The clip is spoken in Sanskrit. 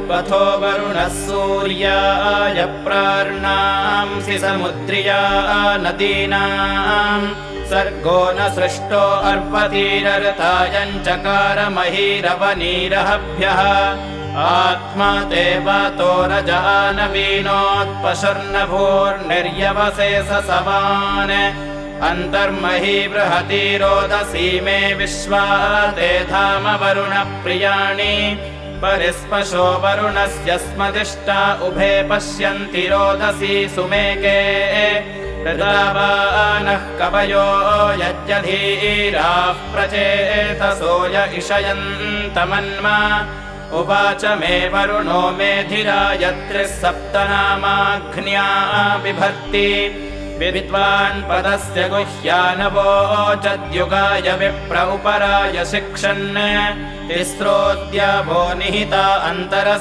पथो वरुणः सूर्याय प्रार्णांसि समुद्रिया नदीनाम् सर्गो न सृष्टो अर्पतीरर्तायञ्चकार महीरवनीरहभ्यः आत्मा ते वातो रजानवीनोत्पशर्नभूर्निर्यवसे सवान् अन्तर्मही बृहती रोदसी मे विश्वा ते धाम वरुणप्रियाणि परिस्पशो वरुणस्य स्मदिष्टा उभे पश्यन्ति रोदसी सुमेके प्रजावानः कवयो यज्ञधीराः प्रचेतसो य इषयन्तमन्मा उवाच मे वरुणो मेधिरायत्रिः सप्तनामाघ्न्या बिभर्ति विद्वान् पदस्य गुह्यानवोचद्युगाय विप्र उपराय शिक्षन् तिस्रोऽद्यावो निहिता अन्तरस्य